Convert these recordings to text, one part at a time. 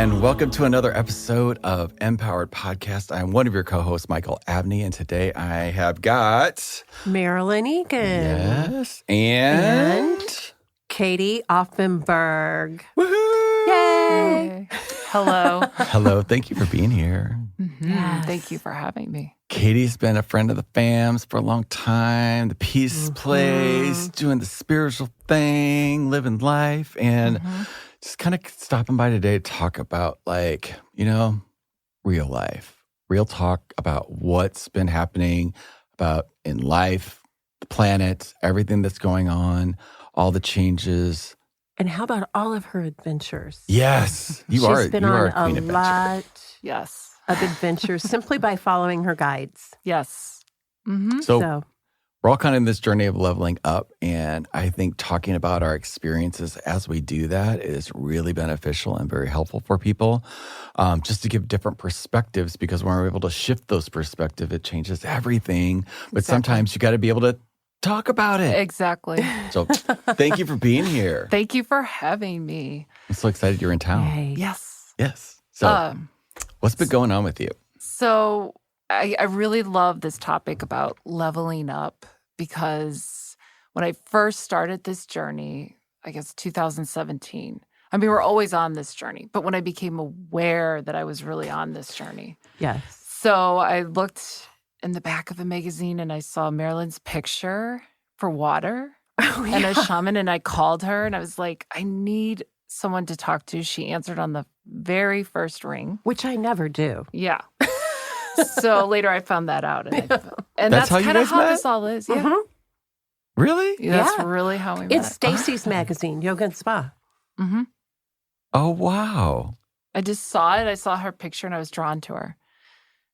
and welcome to another episode of Empowered Podcast. I'm one of your co-hosts, Michael Abney, and today I have got Marilyn Egan. Yes, and Katie Auffenberg. Woohoo! Yay! Hello. Hello, thank you for being here. Yes. Thank you for having me. Katie's been a friend of the fams for a long time. The Peace Place, doing the spiritual thing, living life, and just kind of stopping by today to talk about, real life, real talk about what's been happening about in life, the planet, everything that's going on, all the changes. And how about all of her adventures? Yes, She's been you are on Queen a Adventure. lot Yes. of adventures simply by following her guides. Yes. So we're all kind of in this journey of leveling up. And I think talking about our experiences as we do that is really beneficial and very helpful for people, just to give different perspectives, because when we're able to shift those perspectives, it changes everything. But sometimes you got to be able to talk about it. Exactly. So thank you for being here. Thank you for having me. I'm so excited you're in town. Yay. Yes. Yes. So what's been going on with you? So I really love this topic about leveling up, because when I first started this journey, I guess 2017, I mean, we're always on this journey, but when I became aware that I was really on this journey. Yes. So I looked in the back of a magazine and I saw Marilyn's picture for water and a shaman, and I called her and I was like, I need someone to talk to. She answered on the very first ring. Which I never do. Yeah. So later I found that out. And That's that's how you kind of guys how met? this all is. Yeah. Really? That's Yeah. really how we met. It's Stacy's magazine, Yoga and Spa. hmm Oh, wow. I just saw it. I saw her picture and I was drawn to her.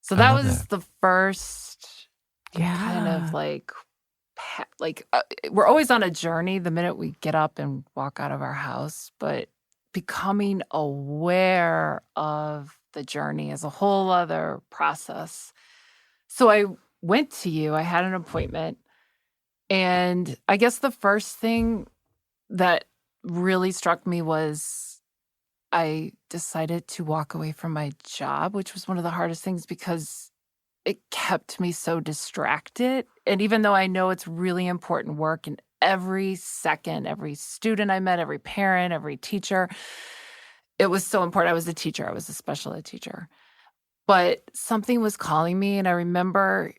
So I that love was that. the first Yeah. kind of we're always on a journey the minute we get up and walk out of our house, but becoming aware of the journey is a whole other process. So I went to you, I had an appointment, and I guess the first thing that really struck me was I decided to walk away from my job, which was one of the hardest things because it kept me so distracted. And even though I know it's really important work, and every second, every student I met, every parent, every teacher, it was so important. I was a teacher. I was a special ed teacher. But something was calling me, and I remember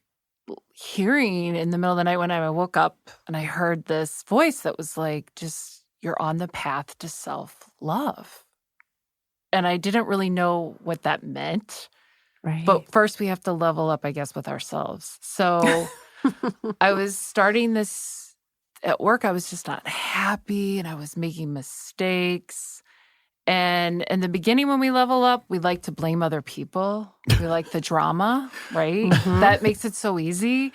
hearing in the middle of the night when I woke up and I heard this voice that was like, just, you're on the path to self-love. And I didn't really know what that meant. Right. But first we have to level up, I guess, with ourselves. So I was starting this at work. I was just not happy and I was making mistakes. And in the beginning, when we level up, we like to blame other people. We like the drama, right? That makes it so easy.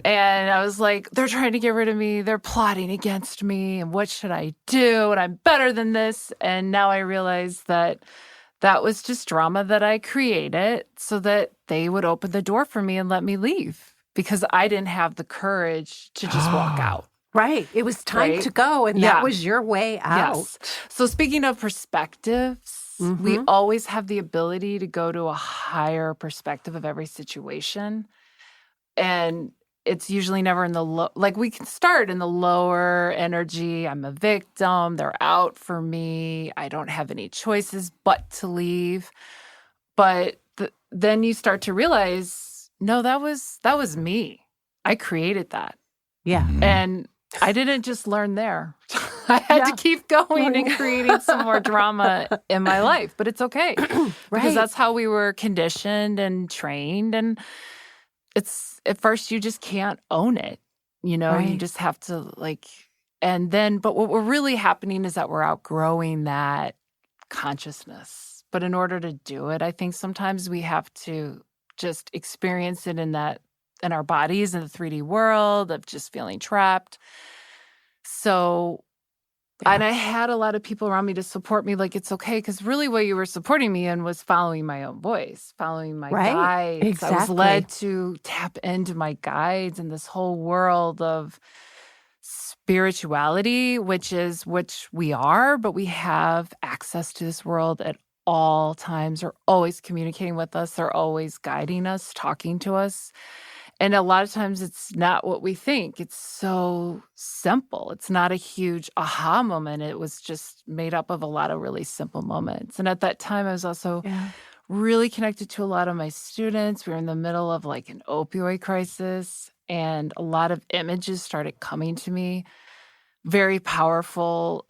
And I was like, they're trying to get rid of me. They're plotting against me. And what should I do? And I'm better than this. And now I realize that that was just drama that I created so that they would open the door for me and let me leave, because I didn't have the courage to just walk out. Right. It was time Right? to go, and Yeah. that was your way out. Yes. So speaking of perspectives, we always have the ability to go to a higher perspective of every situation. And it's usually never in the low, like we can start in the lower energy. I'm a victim. They're out for me. I don't have any choices but to leave. But then you start to realize, no, that was me. I created that. Yeah. And I didn't just learn there. I had to keep going and creating some more drama in my life. But it's okay. Because that's how we were conditioned and trained. And it's, at first, you just can't own it. You know, you just have to and then, but what we're really happening is that we're outgrowing that consciousness. But in order to do it, I think sometimes we have to just experience it in our bodies, in the 3D world of just feeling trapped. So, and I had a lot of people around me to support me, like, it's okay. Because really what you were supporting me in was following my own voice, following my guides. Exactly. I was led to tap into my guides in this whole world of spirituality, which we are, but we have access to this world at all times, are always communicating with us. They're always guiding us, talking to us. And a lot of times it's not what we think. It's so simple. It's not a huge aha moment. It was just made up of a lot of really simple moments. And at that time, I was also really connected to a lot of my students. We were in the middle of like an opioid crisis, and a lot of images started coming to me, very powerful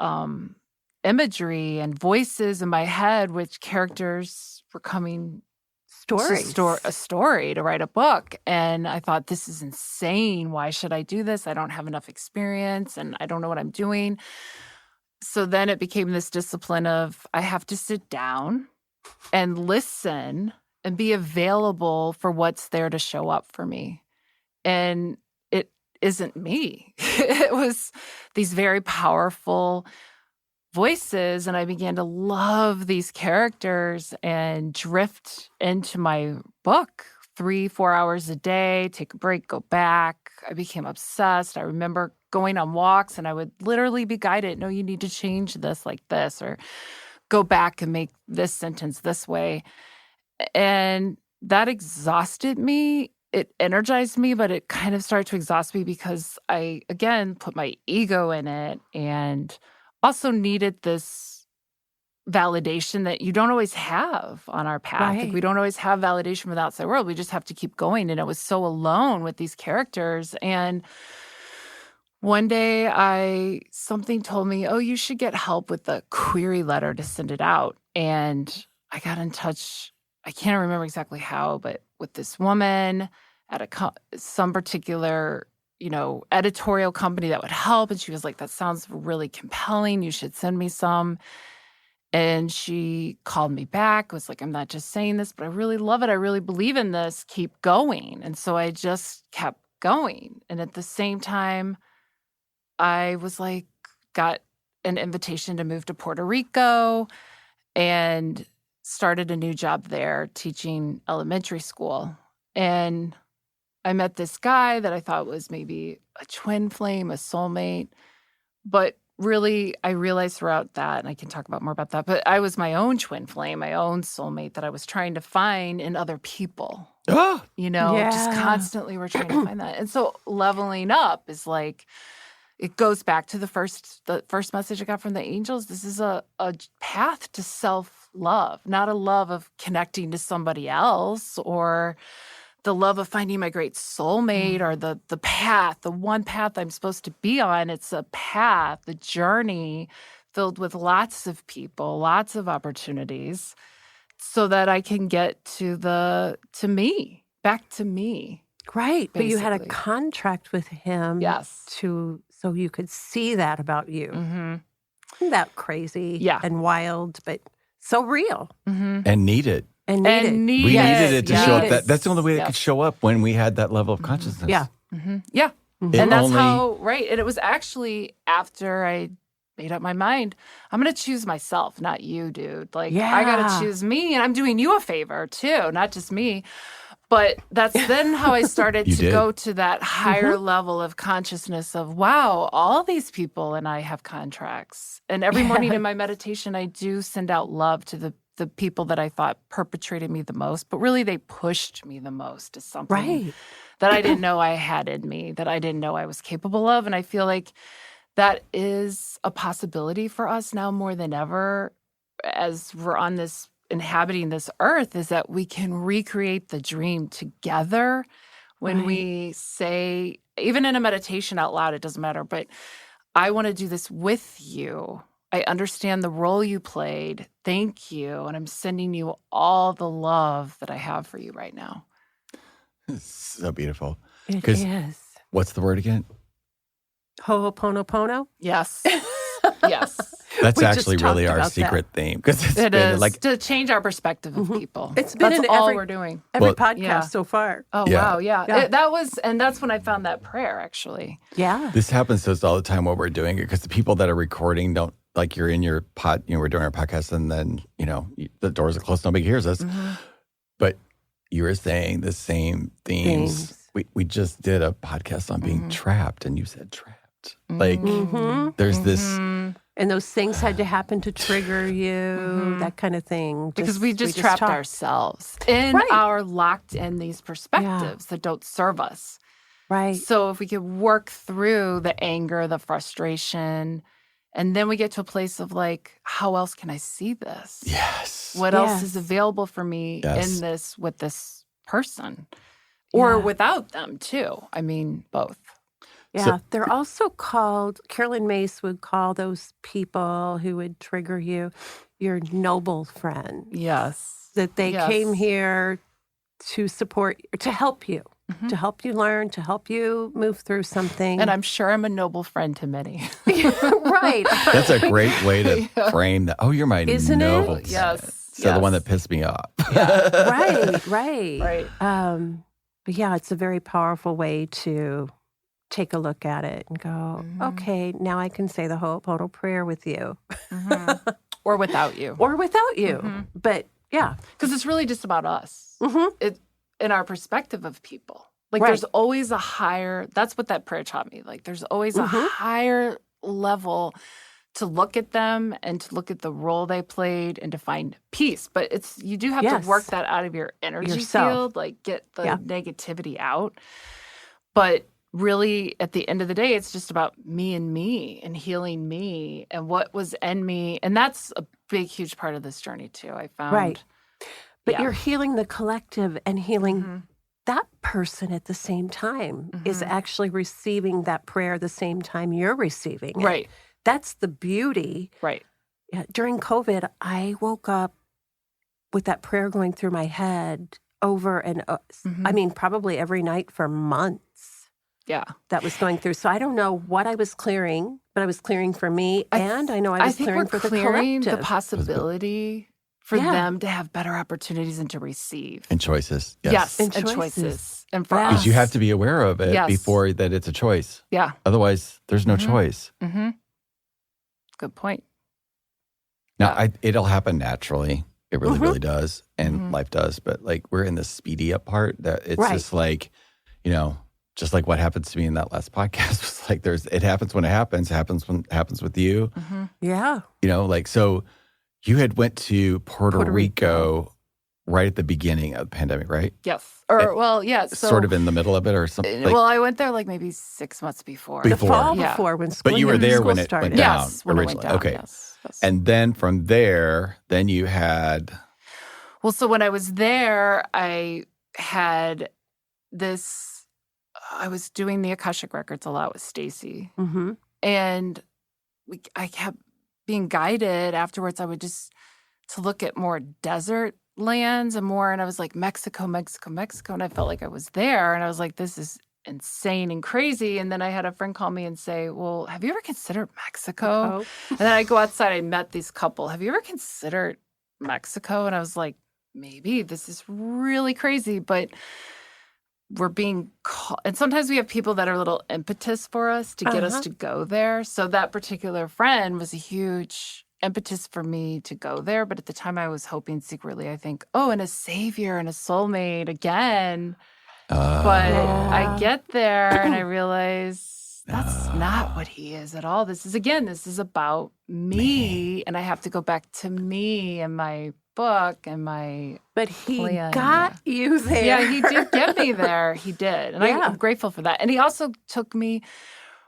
imagery and voices in my head, which characters were coming Stories. a story to write a book. And I thought, this is insane. Why should I do this? I don't have enough experience and I don't know what I'm doing. So then it became this discipline of I have to sit down and listen and be available for what's there to show up for me. And it isn't me. It was these very powerful voices, and I began to love these characters and drift into my book 3-4 hours a day, take a break, go back. I became obsessed. I remember going on walks and I would literally be guided. No, you need to change this like this, or go back and make this sentence this way. And that exhausted me. It energized me, but it kind of started to exhaust me because I, again, put my ego in it and also needed this validation that you don't always have on our path. Like, we don't always have validation from the outside world. We just have to keep going. And I was so alone with these characters. And one day something told me, oh, you should get help with the query letter to send it out. And I got in touch, I can't remember exactly how, but with this woman at some particular editorial company that would help. And she was like, that sounds really compelling. You should send me some. And she called me back, was like, I'm not just saying this, but I really love it. I really believe in this. Keep going. And so I just kept going. And at the same time, I was like, got an invitation to move to Puerto Rico and started a new job there teaching elementary school. And I met this guy that I thought was maybe a twin flame, a soulmate. But really, I realized throughout that, and I can talk about more about that, but I was my own twin flame, my own soulmate that I was trying to find in other people. Just constantly we're trying to find that. And so leveling up is like, it goes back to the first message I got from the angels. This is a path to self-love, not a love of connecting to somebody else or the love of finding my great soulmate or the path, the one path I'm supposed to be on. It's a path, a journey filled with lots of people, lots of opportunities so that I can get to me, back to me. Right. But you had a basically. contract with him so you could see that about you. Mm-hmm. Isn't that crazy and wild, but so real. Mm-hmm. And needed. And We needed it to show up. That's the only way it Yes. could show up when we had that level of consciousness. Yeah. Mm-hmm. Yeah. Mhm. And that's how, right. And it was actually after I made up my mind, I'm going to choose myself, not you, dude. Like, I got to choose me, and I'm doing you a favor too, not just me. But that's then how I started to go to that higher level of consciousness of, wow, all these people and I have contracts. And every morning in my meditation, I do send out love to the people that I thought perpetrated me the most, but really they pushed me the most to something that I didn't know I had in me, that I didn't know I was capable of. And I feel like that is a possibility for us now more than ever as we're on this inhabiting this earth, is that we can recreate the dream together when we say, even in a meditation out loud, it doesn't matter, but I want to do this with you. I understand the role you played. Thank you. And I'm sending you all the love that I have for you right now. It's so beautiful. It is. What's the word again? Ho'oponopono? Yes. Yes. That's We actually just really talked our about secret theme. Because it's It been is like, to change our perspective of people. It's been That's in all every- we're doing. Every podcast so far. Oh, Yeah. wow. Yeah. Yeah. And that's when I found that prayer, actually. Yeah. this happens to us all the time while we're doing it, because the people that are recording don't, like, you're in your we're doing our podcast, and then, the doors are closed, nobody hears us. Mm-hmm. But you were saying the same themes. We just did a podcast on being trapped, and you said trapped. Like, there's this And those things had to happen to trigger you, that kind of thing. Because we just trapped ourselves in our locked in these perspectives that don't serve us. Right. So if we could work through the anger, the frustration, and then we get to a place of like, how else can I see this? Yes. What else is available for me in this with this person? Or without them too. I mean, both. Yeah, so, they're also called, Carolyn Mace would call those people who would trigger you your noble friend. Yes. That they came here to support, to help you, to help you learn, to help you move through something. And I'm sure I'm a noble friend to many. Right. That's a great way to frame that. Oh, you're my noble friend. Yes. So the one that pissed me off. Right. But yeah, it's a very powerful way to take a look at it and go, okay, now I can say the Ho'oponopono prayer with you. Or without you. But yeah. Because it's really just about us. In our perspective of people. Like there's always a higher, that's what that prayer taught me. Like there's always a higher level to look at them and to look at the role they played and to find peace. But you do have to work that out of your energy field, like get the negativity out. But really, at the end of the day, it's just about me and healing me and what was in me. And that's a big, huge part of this journey, too, I found. Right. But you're healing the collective and healing that person at the same time is actually receiving that prayer the same time you're receiving it. Right. That's the beauty. Right. Yeah, during COVID, I woke up with that prayer going through my head over and I mean, probably every night for months. Yeah. That was going through. So I don't know what I was clearing, but I was clearing for me, and I know I was clearing for the collective. The possibility for them to have better opportunities and to receive. And choices. Yes. And choices. And for us. Because you have to be aware of it before that it's a choice. Yeah. Otherwise, there's no choice. Good point. Now, it'll happen naturally. It really, really does. And life does. But like we're in the speedy up part that it's just like, just like what happens to me in that last podcast was like it happens when it happens when it happens with you. Yeah. So you had went to Puerto Rico right at the beginning of the pandemic, right? Yes. So sort of in the middle of it or something. Well, I went there like maybe 6 months before. The fall before when school But you were there when it started. went down when originally. It went down, okay. Yes. And then from there, then you had... Well, so when I was there, I had this... I was doing the Akashic Records a lot with Stacy. And I kept being guided afterwards. I would just to look at more desert lands and I was like, Mexico. And I felt like I was there. And I was like, this is insane and crazy. And then I had a friend call me and say, well, have you ever considered Mexico? And then I go outside, I met these couple. Have you ever considered Mexico? And I was like, maybe. This is really crazy. But we're being called. And sometimes we have people that are a little impetus for us to get us to go there. So that particular friend was a huge impetus for me to go there. But at the time I was hoping secretly, I think, and a savior and a soulmate again. But I get there and I realize that's not what he is at all. This is about me. And I have to go back to me and my book and my But he got you there. Yeah, he did get me there. He did. And I'm grateful for that. And he also took me,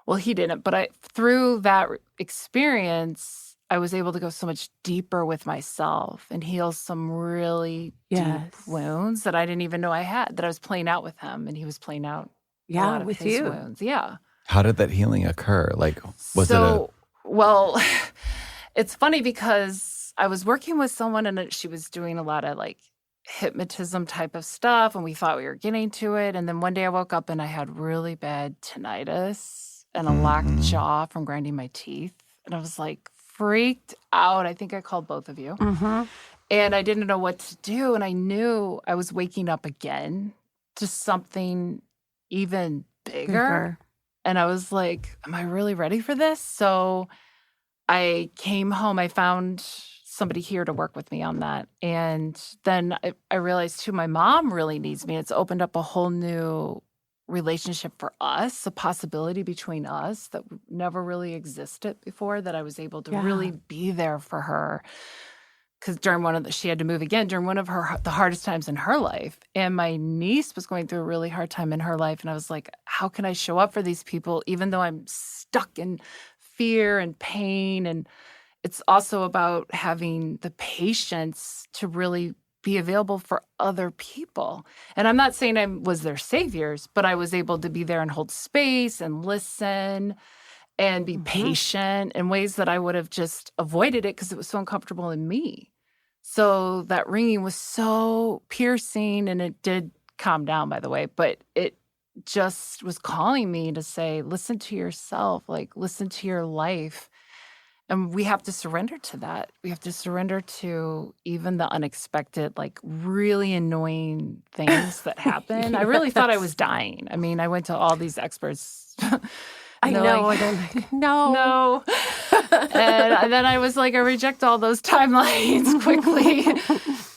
well, he didn't, but through that experience, I was able to go so much deeper with myself and heal some really deep wounds that I didn't even know I had, that I was playing out with him and he was playing out a lot of with his you. wounds. Yeah. How did that healing occur? Like, well, it's funny because I was working with someone and she was doing a lot of like hypnotism type of stuff and we thought we were getting to it. And then one day I woke up and I had really bad tinnitus and a locked jaw from grinding my teeth. And I was like freaked out. I think I called both of you. And I didn't know what to do. And I knew I was waking up again to something even bigger. And I was like, am I really ready for this? So I came home. I found somebody here to work with me on that. And then I realized, too, my mom really needs me. It's opened up a whole new relationship for us, a possibility between us that never really existed before, that I was able to really be there for her. Because she had to move again during one of the hardest times in her life. And my niece was going through a really hard time in her life. And I was like, how can I show up for these people, even though I'm stuck in fear and pain? And it's also about having the patience to really be available for other people. And I'm not saying I was their saviors, but I was able to be there and hold space and listen and be patient in ways that I would have just avoided it because it was so uncomfortable in me. So that ringing was so piercing, and it did calm down, by the way, but it just was calling me to say, listen to yourself, like listen to your life. And we have to surrender to that. We have to surrender to even the unexpected, like really annoying things that happen. I really thought I was dying. I mean, I went to all these experts. I know. Like, And I'm like, no. And then I was like, I reject all those timelines quickly.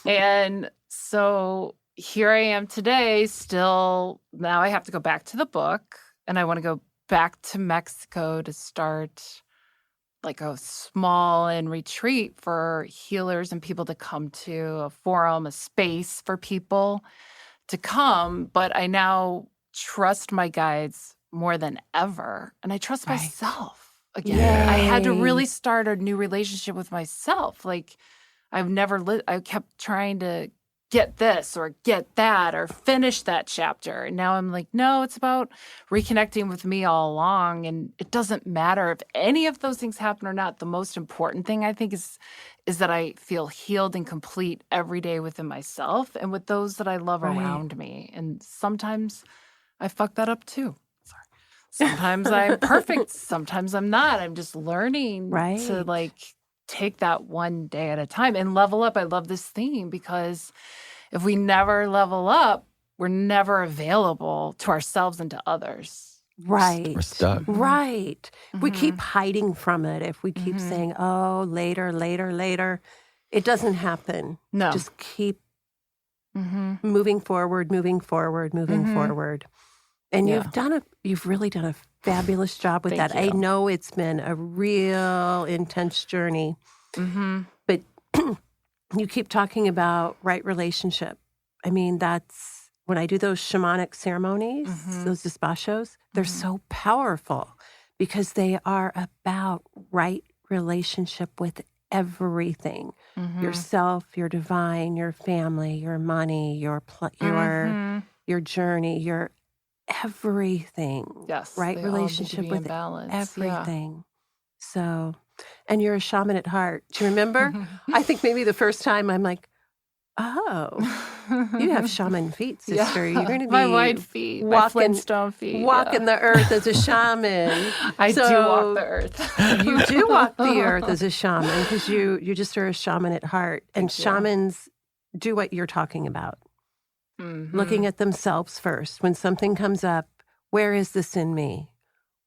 And so here I am today, still. Now I have to go back to the book, and I want to go back to Mexico to start like a small and retreat for healers and people to come to, a forum, a space for people to come. But I now trust my guides more than ever. And I trust myself again. Yay. I had to really start a new relationship with myself. Like I kept trying to get this or get that or finish that chapter. And now I'm like, no, it's about reconnecting with me all along. And it doesn't matter if any of those things happen or not. The most important thing I think is that I feel healed and complete every day within myself and with those that I love around me. And sometimes I fuck that up too. Sometimes I'm perfect. Sometimes I'm not. I'm just learning to like take that one day at a time and level up. I love this theme because if we never level up, we're never available to ourselves and to others. Right. We're stuck. Right. We keep hiding from it. If we keep saying, oh, later, it doesn't happen. No. Just keep moving forward. And you've really done a fabulous job with Thank that. you. I know it's been a real intense journey, but you keep talking about right relationship. I mean, that's when I do those shamanic ceremonies, those despachos, they're so powerful because they are about right relationship with everything. Yourself, your divine, your family, your money, your journey, your everything. Yes. Right they all need to relationship be with in balance. everything. So, and you're a shaman at heart. Do you remember? I think maybe the first time I'm like, oh, you have shaman feet, sister. You're going to be my white feet, my Flintstone feet. Walking the earth as a shaman. I do walk the earth. You do walk the earth as a shaman because you just are a shaman at heart. And shamans do what you're talking about. Looking at themselves first. When something comes up, where is this in me?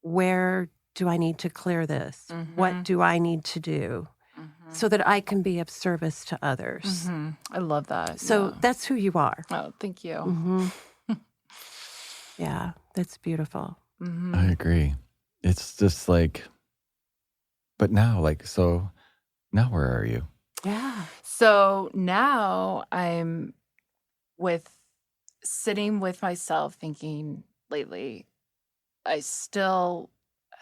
Where do I need to clear this? What do I need to do so that I can be of service to others? I love that. So that's who you are. Oh, thank you. Yeah, that's beautiful. I agree. It's just like, but now, like, so now where are you? Yeah. So now I'm sitting with myself thinking lately, I still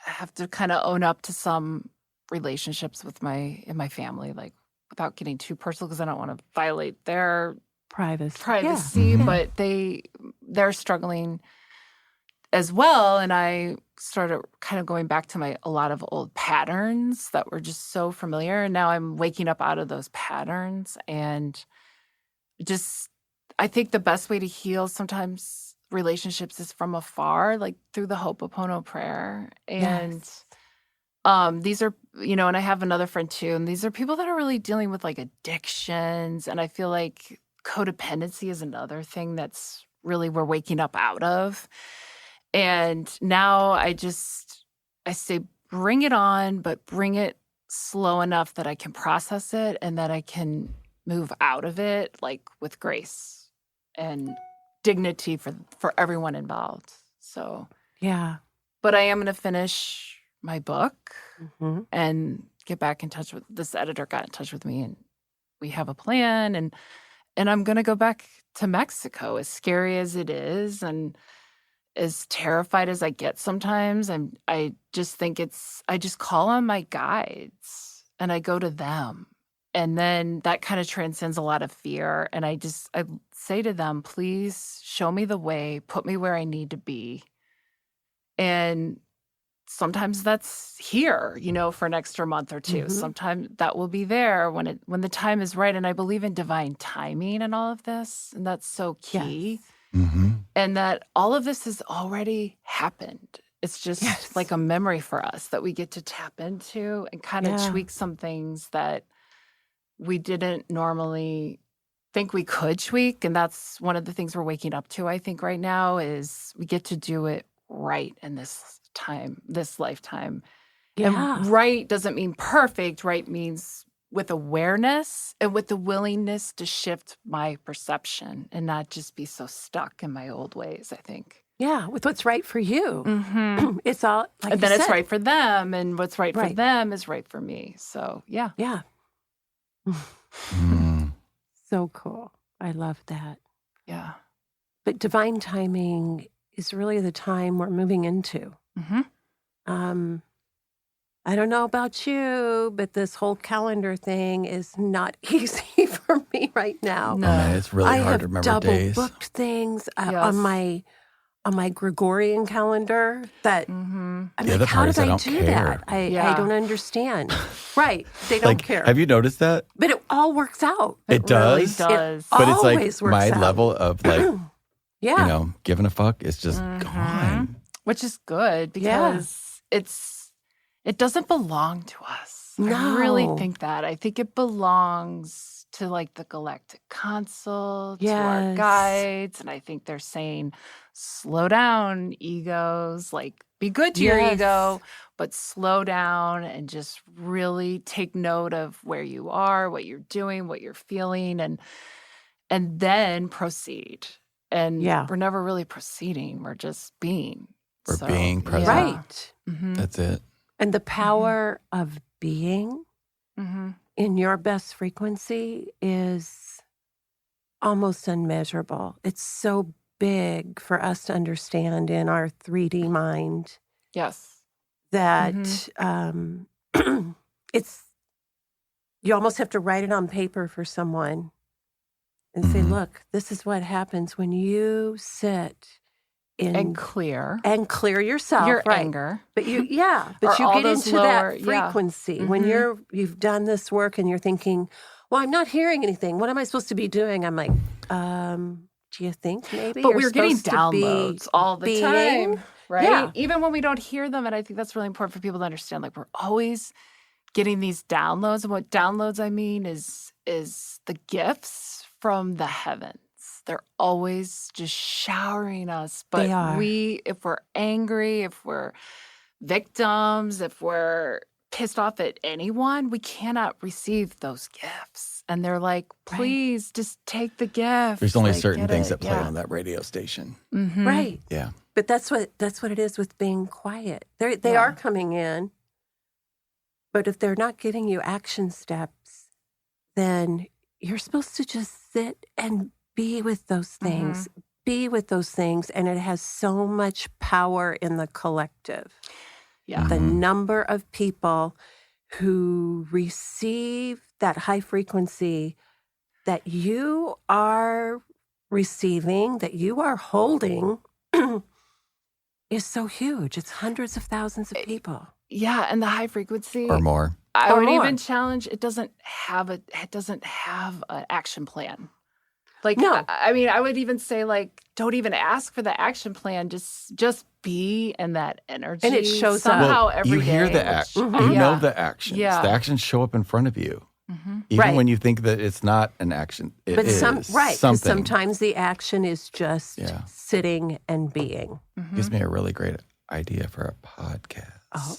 have to kind of own up to some relationships in my family, like without getting too personal because I don't want to violate their privacy, but they're struggling as well. And I started kind of going back to a lot of old patterns that were just so familiar. And now I'm waking up out of those patterns and just, I think the best way to heal sometimes relationships is from afar, like through the Ho'oponopono prayer. And these are, and I have another friend too, and these are people that are really dealing with like addictions. And I feel like codependency is another thing that's really we're waking up out of. And now I say, bring it on, but bring it slow enough that I can process it and that I can move out of it, like with grace and dignity for everyone involved. So, Yeah. but I am going to finish my book Mm-hmm. and get back in touch with this editor. Got in touch with me, and we have a plan. And I'm going to go back to Mexico, as scary as it is, and as terrified as I get sometimes. I just think I just call on my guides and I go to them. And then that kind of transcends a lot of fear. And I say to them, please show me the way, put me where I need to be. And sometimes that's here, for an extra month or two. Mm-hmm. Sometimes that will be there when the time is right. And I believe in divine timing and all of this. And that's so key. Yes. Mm-hmm. And that all of this has already happened. It's just like a memory for us that we get to tap into and kind of tweak some things that we didn't normally think we could tweak. And that's one of the things we're waking up to, I think, right now, is we get to do it right in this time, this lifetime. Yeah. And right doesn't mean perfect. Right means with awareness and with the willingness to shift my perception and not just be so stuck in my old ways, I think. Yeah, with what's right for you. Mm-hmm. It's all, like and then you it's said. right for them, and what's right for Right. them is right for me. So, yeah. Yeah. Mm. So cool. I love that. Yeah. But divine timing is really the time we're moving into. Mm-hmm. I don't know about you, but this whole calendar thing is not easy for me right now. No. Oh man, it's really I hard have to remember double days. booked things Yes. on my Gregorian calendar that Mm-hmm. I'm The like, other how part is did I I don't do care. that? I Yeah. don't understand. Right. They don't Like, care. have you noticed that? But it all works out. It really does, does. but it's always like works my out. level of like, Yeah. giving a fuck is just Mhm. gone. Which is good because it doesn't belong to us. I really No. think that. I think it belongs to like the Galactic Council, to our Yes. guides. And I think they're saying, slow down, egos. Like, be good to your Yes. ego, but slow down and just really take note of where you are, what you're doing, what you're feeling, and then proceed. And Yeah. we're never really proceeding. We're just being. We're being present. Right. Mm-hmm. That's it. And the power of being Mm-hmm. in your best frequency is almost unmeasurable. It's so big for us to understand in our 3D mind Yes. that it's, you almost have to write it on paper for someone and say, Mhm. look, this is what happens when you sit And clear and clear yourself, your right? anger. But you Or get all into those that lower- yeah. frequency when Mhm. you've done this work and you're thinking, well, I'm not hearing anything. What am I supposed to be doing? I'm like, do you think maybe? But you're we're getting supposed to be downloads all the being? time, right? Yeah. Even when we don't hear them. And I think that's really important for people to understand. Like, we're always getting these downloads. And what downloads I mean is the gifts from the heavens. They're always just showering us. But They are. if we're angry, if we're victims, if we're pissed off at anyone, we cannot receive those gifts. And they're like, please just take the gift. There's only Like, certain get things it. that play Yeah. on that radio station. Mhm. Right. Yeah. But that's what it is with being quiet. They Yeah. are coming in, but if they're not giving you action steps, then you're supposed to just sit and be with those things. Be with those things, and it has so much power in the collective. Yeah. The Mhm. number of people who receive that high frequency that you are receiving, that you are holding, is so huge. It's hundreds of thousands of people. Yeah, and the high frequency, Or more. I Or would more. even challenge it doesn't have an action plan. Like, No. I mean, I would even say, like, don't even ask for the action plan. Just be in that energy. And it shows up. somehow Well, every you hear day, the which- action. Mhm. You know Yeah. the actions. Yeah. The actions show up in front of you. Mhm. Even Right. when you think that it's not an action, it But is 'cause something. sometimes the action is just Yeah. sitting and being. Gives me a really great idea for a podcast.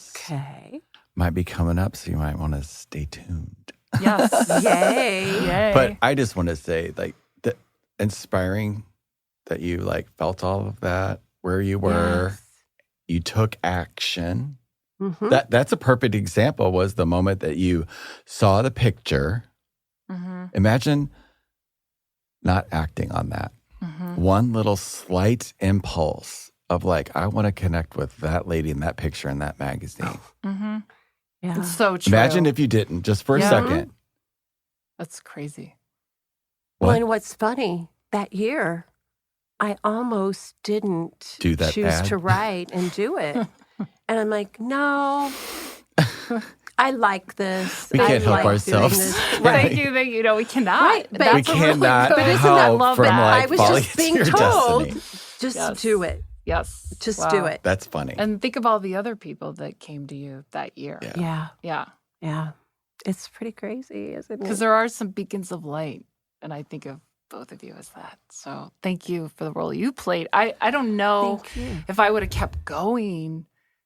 Okay. Might be coming up, so you might want to stay tuned. Yes. Yay. Yay. But I just want to say, like, the inspiring that you like felt all of that where you were. Yes. You took action. Mm-hmm. That's a perfect example was the moment that you saw the picture. Mm-hmm. Imagine not acting on that. Mm-hmm. One little slight impulse of like, I want to connect with that lady in that picture in that magazine. Mm-hmm. Yeah. It's so true. Imagine if you didn't, just for a Yeah. second. That's crazy. Well, What? and what's funny, that year, I almost didn't Do that choose ad? to write and do it. And I'm like, no, I like this. We I can't help like ourselves. doing this. Thank you. You know, we cannot. Right, but- That's We a really cannot good- But isn't that help love from that. like I was falling just into being your told, destiny. just Yes. do it. Yes. Just Wow. do it. That's funny. And think of all the other people that came to you that year. Yeah. Yeah, Yeah. yeah. It's pretty crazy, isn't it? Because there are some beacons of light. And I think of both of you as that. So thank you for the role you played. I don't know Thank you. if I would have kept going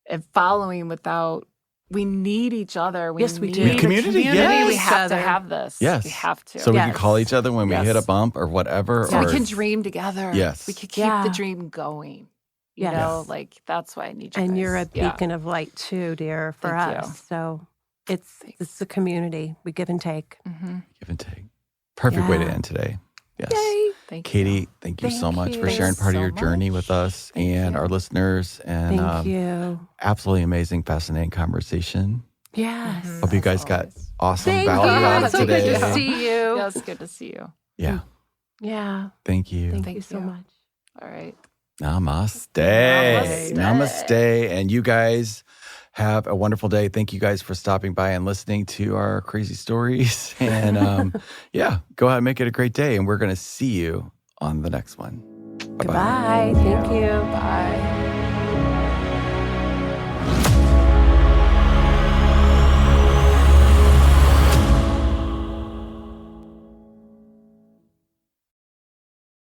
and following without, we need each other. Yes, we need do. the Community, We yes. have to Other. have this. Yes. We have to. So we Yes. could call each other when we Yes. hit a bump or whatever. So or we can dream together. Yes. We could keep Yeah. the dream going. You Yes. know, like that's why I need you And guys. you're a Yeah. beacon of light too, dear, for Thank us. you. So it's a community. We give and take. Mm-hmm. give and take. Perfect way to Yeah. end today. Yes. Yay! Thank you. Katie, thank you so Thank much for you. sharing part of So your journey much. with us Thank and you. our listeners. And Thank you. absolutely amazing, fascinating conversation. Yes. Mhm. Hope you As guys got always. awesome Thank value you. out of It's so today. good to see you. Yeah, it's good to see you. Yeah. Yeah. Thank you. Thank Thank you so you. much. All right. Namaste. Namaste. Namaste. And you guys have a wonderful day. Thank you guys for stopping by and listening to our crazy stories. And yeah, go out and make it a great day. And we're going to see you on the next one. Bye-bye. Goodbye. Thank you. Bye.